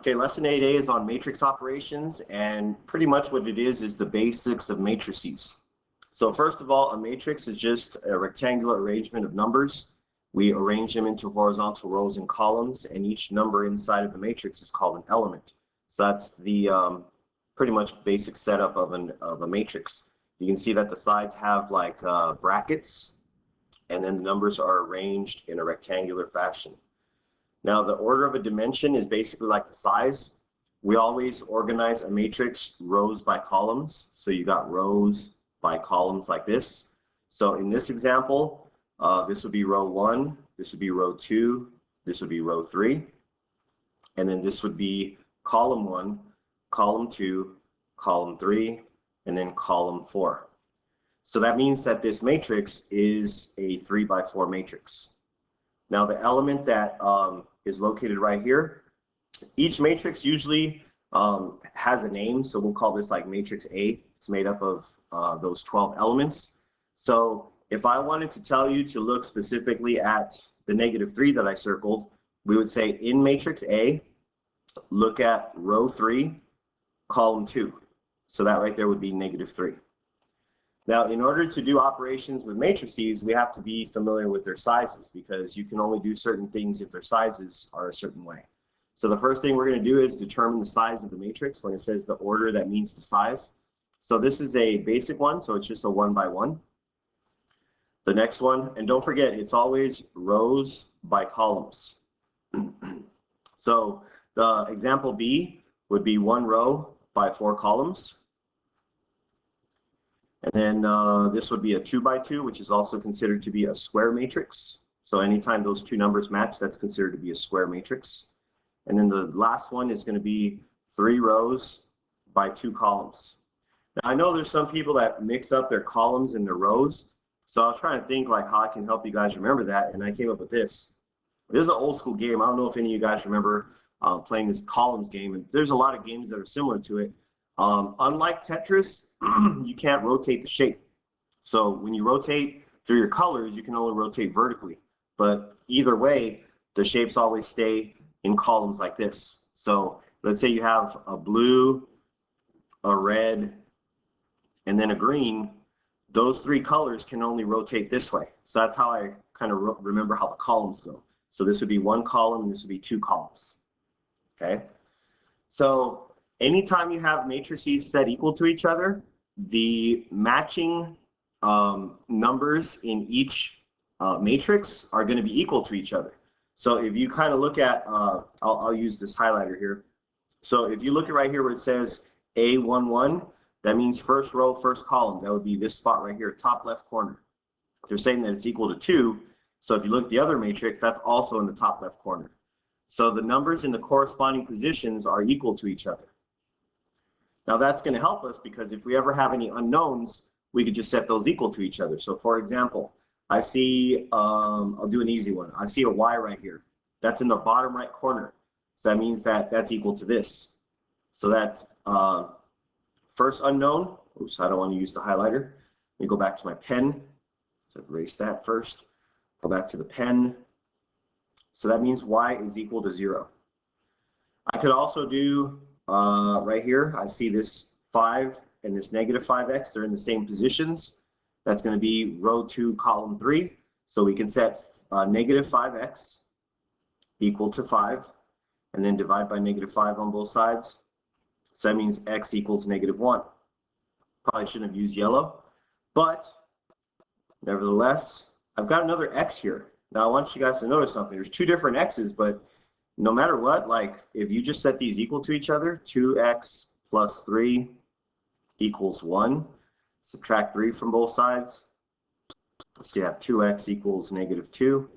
Okay, lesson 8A is on matrix operations, and pretty much what it is the basics of matrices. So first of all, a matrix is just a rectangular arrangement of numbers. We arrange them into horizontal rows and columns, and each number inside of the matrix is called an element. So that's the pretty much basic setup of a matrix. You can see that the sides have like brackets, and then the numbers are arranged in a rectangular fashion. Now, the order of a dimension is basically like the size. We always organize a matrix rows by columns. So you got rows by columns like this. So in this example, this would be row 1, this would be row 2, this would be row 3, and then this would be column 1, column 2, column 3, and then column 4. So that means that this matrix is a 3 by 4 matrix. Now, the element that is located right here, each matrix usually has a name, so we'll call this like matrix A. It's made up of those 12 elements. So if I wanted to tell you to look specifically at the -3 that I circled, we would say in matrix A, look at row 3, column 2. So that right there would be -3. Now, in order to do operations with matrices, we have to be familiar with their sizes, because you can only do certain things if their sizes are a certain way. So the first thing we're going to do is determine the size of the matrix. When it says the order, that means the size. So this is a basic one, so it's just a 1 by 1. The next one, and don't forget, it's always rows by columns. So the example B would be 1 row by 4 columns. And then this would be a 2 by 2, which is also considered to be a square matrix. So anytime those two numbers match, that's considered to be a square matrix. And then the last one is going to be 3 rows by 2 columns. Now, I know there's some people that mix up their columns and their rows. So I was trying to think like how I can help you guys remember that, and I came up with this. This is an old school game. I don't know if any of you guys remember playing this columns game, and there's a lot of games that are similar to it. Unlike Tetris, you can't rotate the shape. So when you rotate through your colors, you can only rotate vertically. But either way, the shapes always stay in columns like this. So let's say you have a blue, a red, and then a green. Those 3 colors can only rotate this way. So that's how I kind of remember how the columns go. So this would be 1 column, and this would be 2 columns. Okay? So anytime you have matrices set equal to each other, the matching numbers in each matrix are going to be equal to each other. So if you kind of look at, I'll use this highlighter here. So if you look at right here where it says A11, that means first row, first column. That would be this spot right here, top left corner. They're saying that it's equal to 2. So if you look at the other matrix, that's also in the top left corner. So the numbers in the corresponding positions are equal to each other. Now that's going to help us, because if we ever have any unknowns, we could just set those equal to each other. So for example, I see, I'll do an easy one. I see a Y right here. That's in the bottom right corner. So that means that that's equal to this. So that first unknown, oops, I don't want to use the highlighter. Let me go back to my pen. So erase that first. Go back to the pen. So that means Y is equal to 0. I could also do right here, I see this 5 and this -5x, they're in the same positions. That's going to be row 2, column 3. So we can set -5x equal to 5, and then divide by -5 on both sides. So that means x equals -1. Probably shouldn't have used yellow, but nevertheless, I've got another x here. Now I want you guys to notice something. There's 2 different x's, but no matter what, like if you just set these equal to each other, 2x plus 3 equals 1. Subtract 3 from both sides. So you have 2x equals -2.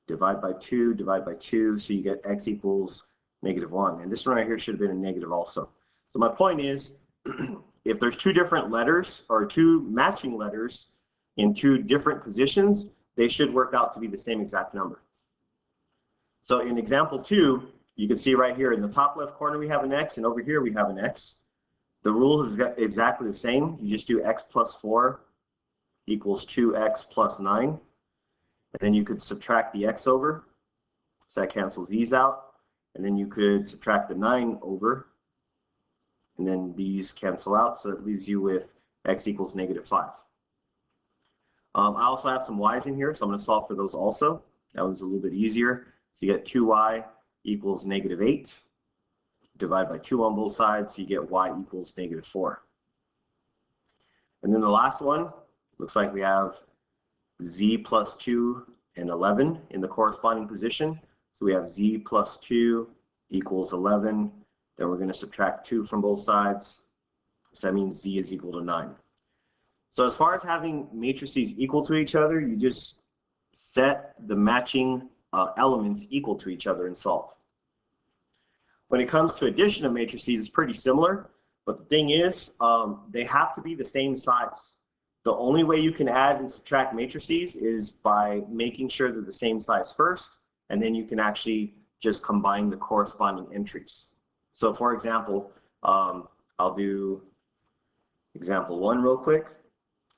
Divide by 2, divide by 2. So you get x equals -1. And this one right here should have been a negative also. So my point is, if there's 2 different letters or 2 matching letters in 2 different positions, they should work out to be the same exact number. So in example 2, you can see right here in the top left corner we have an x, and over here we have an x. The rule is exactly the same. You just do x plus 4 equals 2x plus 9. And then you could subtract the x over. So that cancels these out. and then you could subtract the 9 over, and then these cancel out, so it leaves you with x equals -5. I also have some y's in here, so I'm going to solve for those also. That one's a little bit easier. So you get 2y equals -8. Divide by 2 on both sides, so you get y equals -4. And then the last one, looks like we have z plus 2 and 11 in the corresponding position. So we have z plus 2 equals 11. Then we're going to subtract 2 from both sides. So that means z is equal to 9. So as far as having matrices equal to each other, you just set the matching elements equal to each other and solve. When it comes to addition of matrices, it's pretty similar, but the thing is, they have to be the same size. The only way you can add and subtract matrices is by making sure they're the same size first, and then you can actually just combine the corresponding entries. So for example, I'll do example 1 real quick.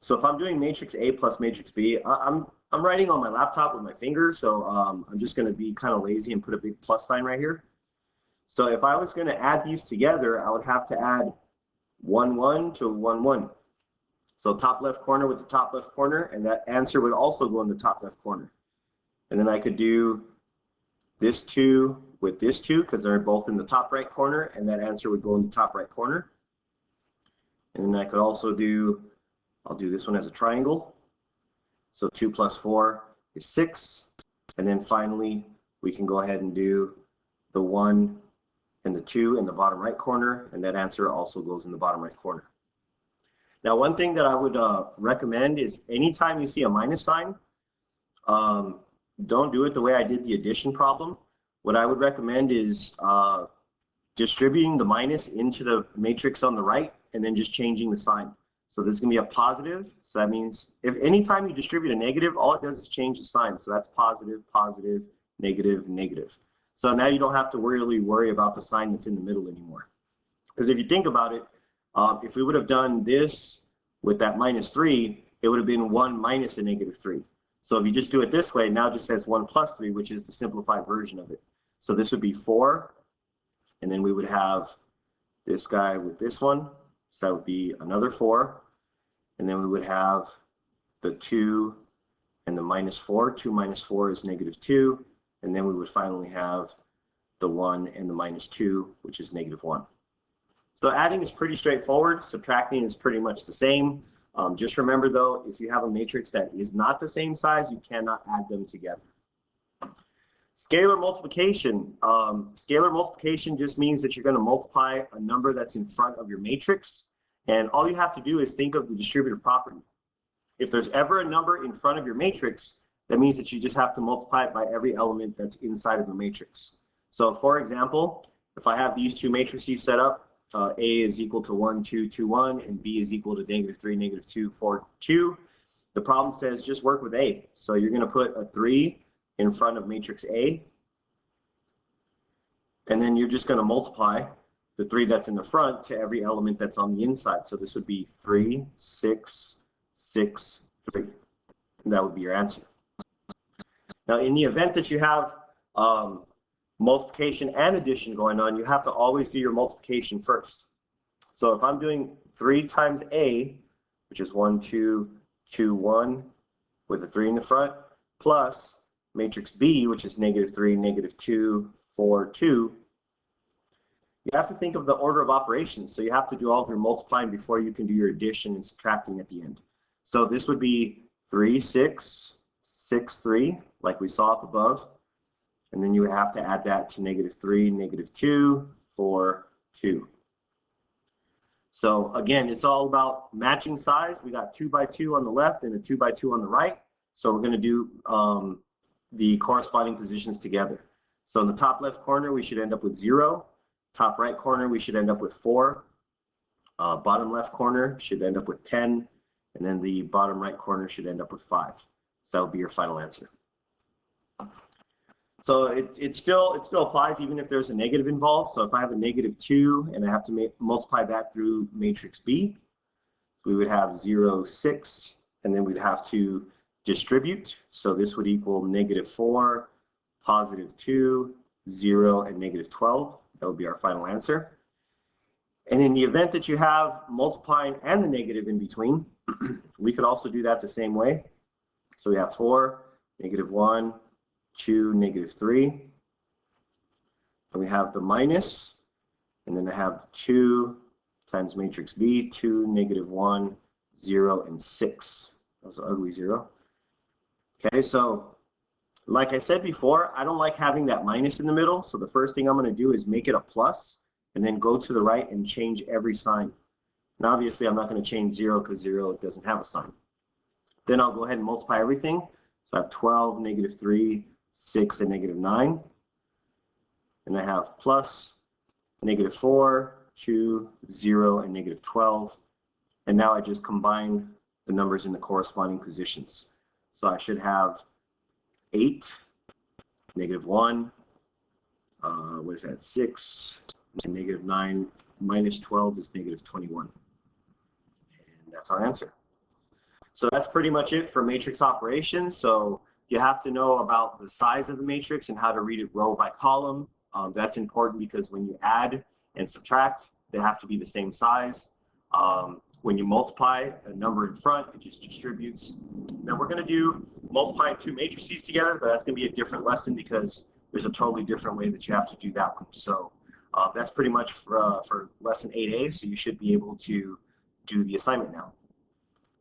So if I'm doing matrix A plus matrix B, I'm writing on my laptop with my finger, so I'm just going to be kind of lazy and put a big plus sign right here. So if I was going to add these together, I would have to add 1, 1 to 1, 1. So top left corner with the top left corner, and that answer would also go in the top left corner. And then I could do this 2 with this 2 because they're both in the top right corner, and that answer would go in the top right corner. And then I could also do, I'll do this one as a triangle. So 2 plus 4 is 6. And then finally, we can go ahead and do the 1 and the 2 in the bottom right corner, and that answer also goes in the bottom right corner. Now, one thing that I would recommend is anytime you see a minus sign, don't do it the way I did the addition problem. What I would recommend is distributing the minus into the matrix on the right and then just changing the sign. So there's going to be a positive. So that means if anytime you distribute a negative, all it does is change the sign. So that's positive, positive, negative, negative. So now you don't have to really worry about the sign that's in the middle anymore. Because if you think about it, if we would have done this with that -3, it would have been 1 minus a -3. So if you just do it this way, now it just says 1 plus 3, which is the simplified version of it. So this would be 4, and then we would have this guy with this one. So that would be another 4. And then we would have the 2 and the -4. 2 minus 4 is -2. And then we would finally have the 1 and the -2, which is -1. So adding is pretty straightforward. Subtracting is pretty much the same. Just remember though, if you have a matrix that is not the same size, you cannot add them together. Scalar multiplication. Scalar multiplication just means that you're going to multiply a number that's in front of your matrix. And all you have to do is think of the distributive property. If there's ever a number in front of your matrix, that means that you just have to multiply it by every element that's inside of the matrix. So for example, if I have these two matrices set up, A is equal to 1, 2, 2, 1, and B is equal to -3, -2, 4, 2. The problem says just work with A. So you're going to put a 3 in front of matrix A, and then you're just going to multiply the 3 that's in the front to every element that's on the inside. So this would be 3, 6, 6, 3. And that would be your answer. Now, in the event that you have multiplication and addition going on, you have to always do your multiplication first. So if I'm doing 3 times A, which is 1, 2, 2, 1, with a 3 in the front, plus matrix B, which is -3, -2, 4, 2, you have to think of the order of operations. So you have to do all of your multiplying before you can do your addition and subtracting at the end. So this would be 3, 6, 6, 3, like we saw up above. And then you would have to add that to -3, -2, 4, 2. So again, it's all about matching size. We got 2 by 2 on the left and a 2 by 2 on the right. So we're going to do the corresponding positions together. So in the top left corner, we should end up with 0. Top right corner, we should end up with 4. Bottom left corner should end up with 10. And then the bottom right corner should end up with 5. So that would be your final answer. So it still applies even if there's a negative involved. So if I have a -2 and I have to multiply that through matrix B, we would have 0, 6, and then we'd have to distribute. So this would equal -4, +2, 0, and negative 12. That would be our final answer. And in the event that you have multiplying and the negative in between, we could also do that the same way. So we have 4, negative 1, 2, negative 3. And we have the minus, and then I have 2 times matrix B, 2, negative 1, 0, and 6. That was an ugly 0. Okay, so like I said before, I don't like having that minus in the middle. So the first thing I'm going to do is make it a plus, and then go to the right and change every sign. And obviously, I'm not going to change 0 because 0 doesn't have a sign. Then I'll go ahead and multiply everything. So I have 12, negative 3, 6, and negative 9. And I have plus, negative 4, 2, 0, and negative 12. And now I just combine the numbers in the corresponding positions. So I should have 8, negative 1, what is that, 6, and negative 9, minus 12 is negative 21. And that's our answer. So that's pretty much it for matrix operations. So you have to know about the size of the matrix and how to read it row by column. That's important because when you add and subtract, they have to be the same size. When you multiply a number in front, it just distributes. Now we're going to do multiplying two matrices together, but that's going to be a different lesson because there's a totally different way that you have to do that one. So that's pretty much for lesson 8A, so you should be able to do the assignment now.